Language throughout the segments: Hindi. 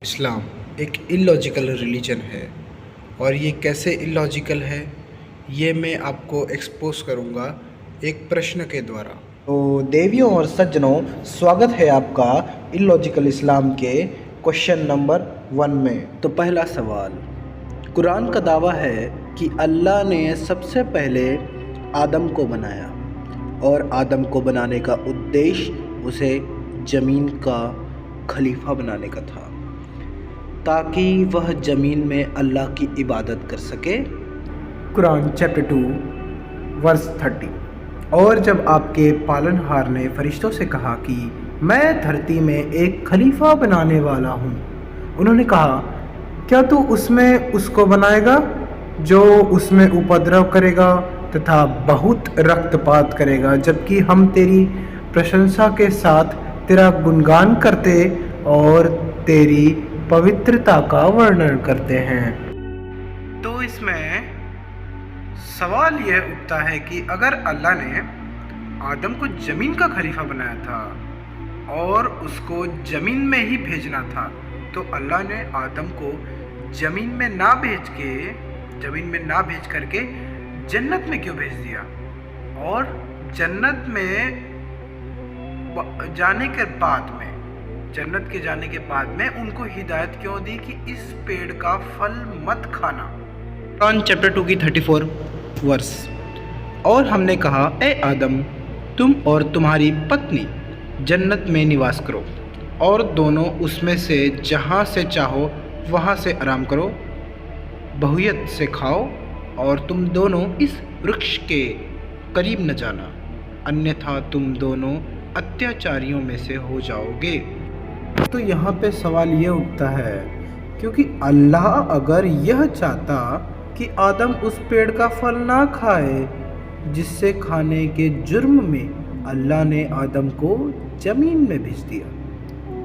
इस्लाम एक इलॉजिकल रिलीजन है और ये कैसे इलॉजिकल है ये मैं आपको एक्सपोज करूँगा एक प्रश्न के द्वारा। तो देवियों और सज्जनों, स्वागत है आपका इलॉजिकल इस्लाम के क्वेश्चन नंबर 1 में। तो पहला सवाल, कुरान का दावा है कि अल्लाह ने सबसे पहले आदम को बनाया और आदम को बनाने का उद्देश्य उसे ज़मीन का खलीफा बनाने का था ताकि वह ज़मीन में अल्लाह की इबादत कर सके। कुरान चैप्टर 2 वर्स 30। और जब आपके पालनहार ने फरिश्तों से कहा कि मैं धरती में एक खलीफा बनाने वाला हूँ, उन्होंने कहा, क्या तू उसमें उसको बनाएगा जो उसमें उपद्रव करेगा तथा बहुत रक्तपात करेगा, जबकि हम तेरी प्रशंसा के साथ तेरा गुणगान करते और तेरी पवित्रता का वर्णन करते हैं। तो इसमें सवाल यह उठता है कि अगर अल्लाह ने आदम को ज़मीन का खलीफा बनाया था और उसको ज़मीन में ही भेजना था, तो अल्लाह ने आदम को ज़मीन में ना भेज करके जन्नत में क्यों भेज दिया? और जन्नत के जाने के बाद में उनको हिदायत क्यों दी कि इस पेड़ का फल मत खाना? कुरान चैप्टर 2 की 34 वर्स। और हमने कहा, ए आदम, तुम और तुम्हारी पत्नी जन्नत में निवास करो और दोनों उसमें से जहाँ से चाहो वहाँ से आराम करो, बहुयत से खाओ और तुम दोनों इस वृक्ष के करीब न जाना, अन्यथा तुम दोनों अत्याचारियों में से हो जाओगे। तो यहाँ पे सवाल ये उठता है, क्योंकि अल्लाह अगर यह चाहता कि आदम उस पेड़ का फल ना खाए, जिससे खाने के जुर्म में अल्लाह ने आदम को ज़मीन में भेज दिया,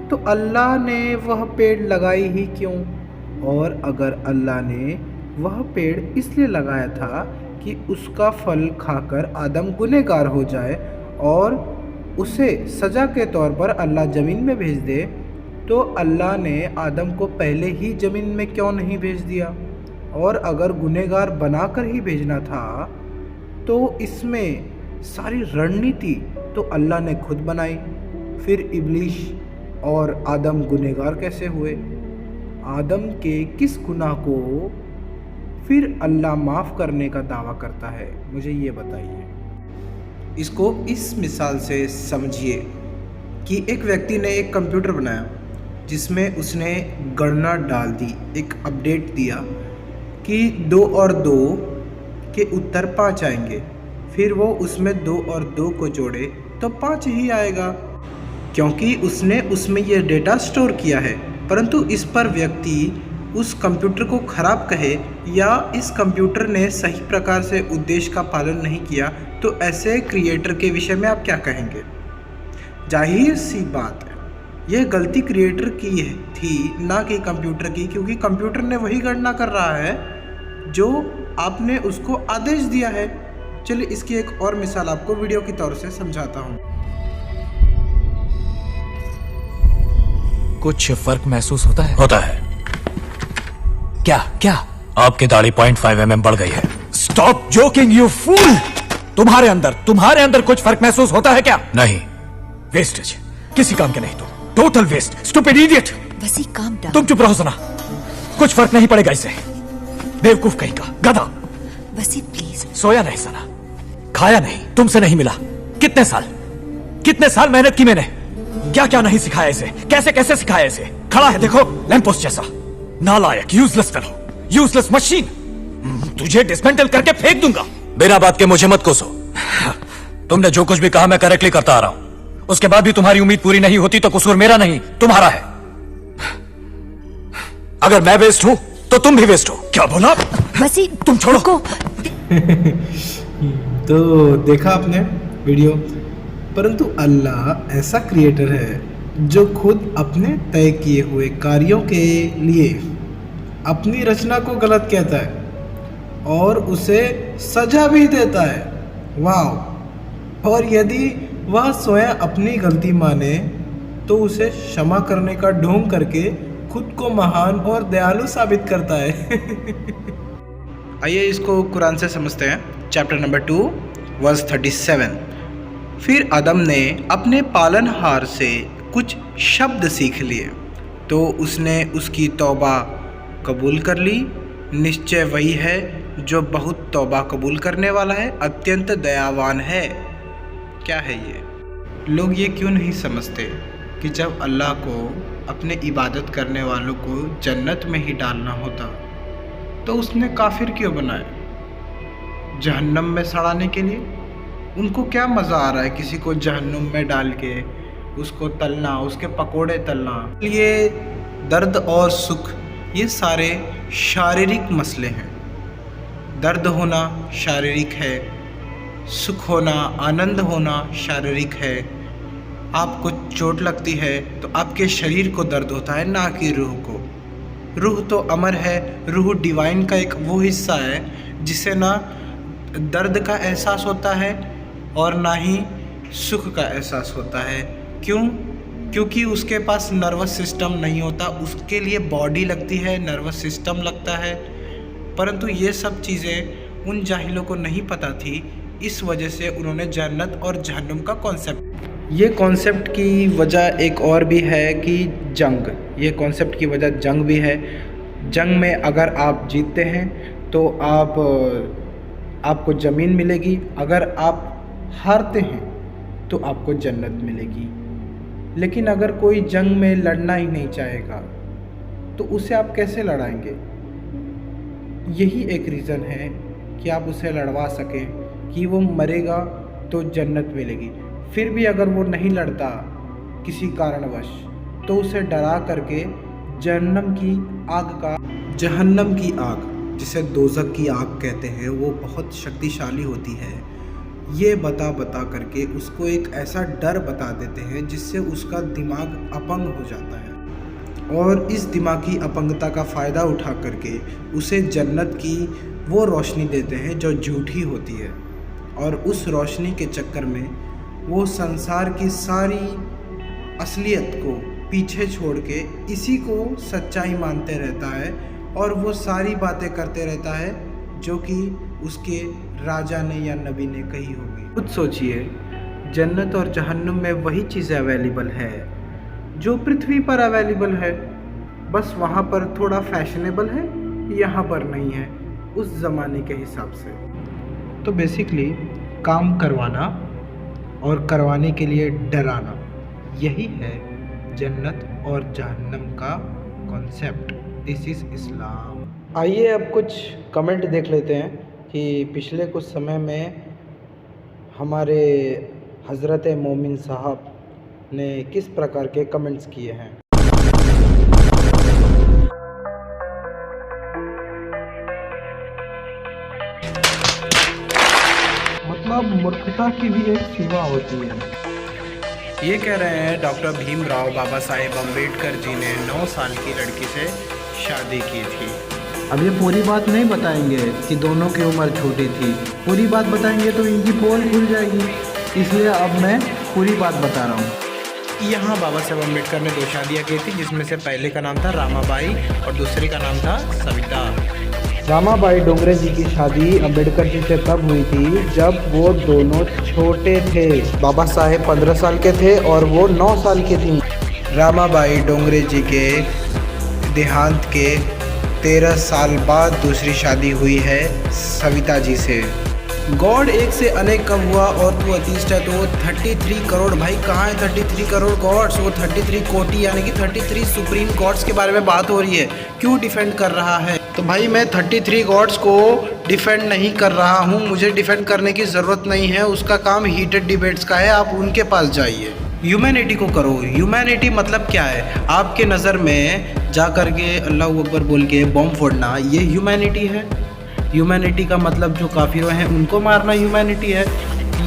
तो अल्लाह ने वह पेड़ लगाई ही क्यों? और अगर अल्लाह ने वह पेड़ इसलिए लगाया था कि उसका फल खाकर आदम गुनहगार हो जाए और उसे सज़ा के तौर पर अल्लाह ज़मीन में भेज दे, तो अल्लाह ने आदम को पहले ही ज़मीन में क्यों नहीं भेज दिया? और अगर गुनहगार बनाकर ही भेजना था, तो इसमें सारी रणनीति तो अल्लाह ने खुद बनाई, फिर इब्लीस और आदम गुनहगार कैसे हुए? आदम के किस गुनाह को फिर अल्लाह माफ़ करने का दावा करता है? मुझे ये बताइए। इसको इस मिसाल से समझिए कि एक व्यक्ति ने एक कंप्यूटर बनाया जिसमें उसने गणना डाल दी, एक अपडेट दिया कि 2 और 2 के उत्तर 5 आएंगे, फिर वो उसमें 2 और 2 को जोड़े तो 5 ही आएगा, क्योंकि उसने उसमें ये डेटा स्टोर किया है। परंतु इस पर व्यक्ति उस कंप्यूटर को ख़राब कहे या इस कंप्यूटर ने सही प्रकार से उद्देश्य का पालन नहीं किया, तो ऐसे क्रिएटर के विषय में आप क्या कहेंगे? जाहिर सी बात है, यह गलती क्रिएटर की थी, ना कि कंप्यूटर की, क्योंकि कंप्यूटर ने वही गणना कर रहा है जो आपने उसको आदेश दिया है। चलिए इसकी एक और मिसाल आपको वीडियो की तौर से समझाता हूँ। कुछ फर्क महसूस होता है? होता है। क्या क्या? आपकी दाढ़ी 0.5 mm बढ़ गई है। Stop joking you fool! तुम्हारे अंदर कुछ फर्क महसूस होता है क्या? नहीं। वेस्टेज, किसी काम के नहीं तुम, टोटल वेस्ट, स्टूपिड इडियट। वसी काम डाउन। तुम चुप रहो सना, कुछ फर्क नहीं पड़ेगा इससे, बेवकूफ कहीं का, गधा। वसी प्लीज। सोया नहीं सना, खाया नहीं, तुमसे नहीं मिला, कितने साल मेहनत की मैंने, क्या क्या नहीं सिखाया इसे, कैसे कैसे सिखाया इसे, खड़ा है देखो लैंपपोस्ट जैसा, नालायक, यूजलेस फेलो, यूजलेस मशीन। तुझे डिसमेंटल करके फेंक दूंगा। बिना बात के मुझे मत कोसो। तुमने जो कुछ भी कहा मैं करेक्टली करता आ रहा हूं, उसके बाद भी तुम्हारी उम्मीद पूरी नहीं होती तो कसूर मेरा नहीं तुम्हारा है। अगर मैं वेस्ट हूं तो तुम भी वेस्ट हो। क्या बोला? वसी तुम छोड़ो को। तो देखा आपने वीडियो, परंतु अल्लाह ऐसा क्रिएटर है जो खुद अपने तय किए हुए कार्यों के लिए अपनी रचना को गलत कहता है और उसे सजा भी देता है। वाह! और यदि वह स्वयं अपनी गलती माने तो उसे क्षमा करने का ढोंग करके खुद को महान और दयालु साबित करता है। आइए इसको कुरान से समझते हैं। Chapter number 2 verse 37। फिर आदम ने अपने पालनहार से कुछ शब्द सीख लिए तो उसने उसकी तौबा कबूल कर ली। निश्चय वही है जो बहुत तौबा कबूल करने वाला है, अत्यंत दयावान है। क्या है ये? लोग ये क्यों नहीं समझते कि जब अल्लाह को अपने इबादत करने वालों को जन्नत में ही डालना होता तो उसने काफिर क्यों बनाया? जहन्नम में सड़ाने के लिए? उनको क्या मज़ा आ रहा है किसी को जहन्नुम में डाल के उसको तलना, उसके पकोड़े तलना? ये दर्द और सुख ये सारे शारीरिक मसले हैं। दर्द होना शारीरिक है, सुख होना, आनंद होना शारीरिक है। आपको चोट लगती है तो आपके शरीर को दर्द होता है, ना कि रूह को। रूह तो अमर है, रूह डिवाइन का एक वो हिस्सा है जिसे ना दर्द का एहसास होता है और ना ही सुख का एहसास होता है। क्यों? क्योंकि उसके पास नर्वस सिस्टम नहीं होता। उसके लिए बॉडी लगती है, नर्वस सिस्टम लगता है। परंतु ये सब चीज़ें उन जाहिलों को नहीं पता थी, इस वजह से उन्होंने जन्नत और जहन्नुम का कॉन्सेप्ट, ये कॉन्सेप्ट की वजह एक और भी है कि जंग, ये कॉन्सेप्ट की वजह जंग भी है। जंग में अगर आप जीतते हैं तो आपको ज़मीन मिलेगी, अगर आप हारते हैं तो आपको जन्नत मिलेगी। लेकिन अगर कोई जंग में लड़ना ही नहीं चाहेगा तो उसे आप कैसे लड़ाएंगे? यही एक रीज़न है कि आप उसे लड़वा सकें कि वो मरेगा तो जन्नत मिलेगी। फिर भी अगर वो नहीं लड़ता किसी कारणवश तो उसे डरा करके जहन्नम की आग जिसे दोज़ख की आग कहते हैं, वो बहुत शक्तिशाली होती है। ये बता करके उसको एक ऐसा डर बता देते हैं जिससे उसका दिमाग अपंग हो जाता है, और इस दिमागी अपंगता का फ़ायदा उठा करके उसे जन्नत की वो रोशनी देते हैं जो झूठी होती है। और उस रोशनी के चक्कर में वो संसार की सारी असलियत को पीछे छोड़ के इसी को सच्चाई मानते रहता है और वो सारी बातें करते रहता है जो कि उसके राजा ने या नबी ने कही होगी। खुद सोचिए, जन्नत और जहन्नुम में वही चीज़ें अवेलेबल है जो पृथ्वी पर अवेलेबल है, बस वहाँ पर थोड़ा फैशनेबल है, यहाँ पर नहीं है उस ज़माने के हिसाब से। तो बेसिकली काम करवाना और करवाने के लिए डराना, यही है जन्नत और जहन्नम का कॉन्सेप्ट। दिस इज़ इस्लाम। आइए अब कुछ कमेंट देख लेते हैं कि पिछले कुछ समय में हमारे हज़रत मोमिन साहब ने किस प्रकार के कमेंट्स किए हैं। मतलब मूर्खता की भी एक सीमा होती है। ये कह रहे हैं डॉक्टर भीमराव बाबा साहेब अम्बेडकर जी ने 9 साल की लड़की से शादी की थी। अब ये पूरी बात नहीं बताएंगे कि दोनों की उम्र छोटी थी, पूरी बात बताएंगे तो इनकी पोल खुल जाएगी, इसलिए अब मैं पूरी बात बता रहा हूँ। यहाँ बाबा साहेब अम्बेडकर ने 2 शादियाँ की थी, जिसमें से पहले का नाम था रामाबाई और दूसरे का नाम था सविता। रामाबाई डोंगरे जी की शादी अम्बेडकर जी से तब हुई थी जब वो दोनों छोटे थे। बाबा साहेब 15 साल के थे और वो 9 साल की थी। रामाबाई डोंगरे जी के देहांत के 13 साल बाद दूसरी शादी हुई है सविता जी से। गॉड एक से अनेक कब हुआ और तू अतीस्ट है, तो 33 करोड़। भाई कहाँ है 33 करोड़ गॉड्स? वो 33 कोटि यानी कि 33 सुप्रीम गॉड्स के बारे में बात हो रही है। क्यों डिफेंड कर रहा है? तो भाई मैं 33 गॉड्स को डिफेंड नहीं कर रहा हूँ, मुझे डिफेंड करने की ज़रूरत नहीं है। उसका काम हीटेड डिबेट्स का है, आप उनके पास जाइए। ह्यूमैनिटी को करो। ह्यूमैनिटी मतलब क्या है? आपके नज़र में जा कर के अल्लाह अकबर बोल के बॉम्ब फोड़ना, ये ह्यूमैनिटी है? ह्यूमैनिटी का मतलब जो काफिर हैं उनको मारना ह्यूमैनिटी है?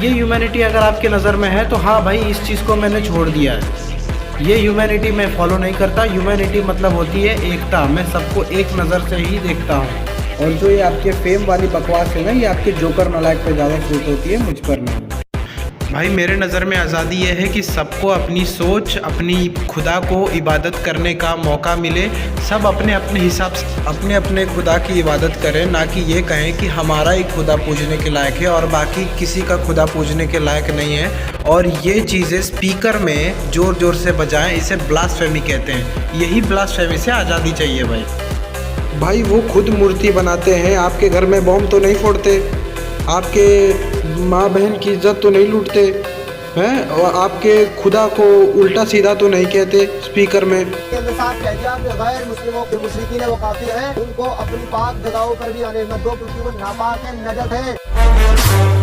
ये ह्यूमैनिटी अगर आपके नज़र में है तो हाँ भाई, इस चीज़ को मैंने छोड़ दिया है। ये ह्यूमैनिटी मैं फॉलो नहीं करता। ह्यूमैनिटी मतलब होती है एकता। मैं सबको एक नज़र से ही देखता हूँ। और जो ये आपके फेम वाली बकवास है ना, ये आपके जोकर नालायक पे ज़्यादा सूट होती है, मुझ पर नहीं। भाई मेरे नज़र में आज़ादी ये है कि सबको अपनी सोच, अपनी खुदा को इबादत करने का मौका मिले। सब अपने अपने हिसाब से अपने अपने खुदा की इबादत करें, ना कि ये कहें कि हमारा ही खुदा पूजने के लायक है और बाकी किसी का खुदा पूजने के लायक नहीं है। और ये चीज़ें स्पीकर में ज़ोर ज़ोर से बजाएं, इसे ब्लास्फेमी कहते हैं। यही ब्लास्फेमी से आज़ादी चाहिए भाई। भाई वो खुद मूर्ति बनाते हैं, आपके घर में बम तो नहीं फोड़ते, आपके माँ बहन की इज्जत तो नहीं लूटते हैं, और आपके खुदा को उल्टा सीधा तो नहीं कहते स्पीकर में। के साथ गैर मुस्लिमों के मुशरिकीन वो काफिर हैं, उनको अपनी पाक जगहों पर भी आने न दो, क्योंकि वो नापाक है, नजद है।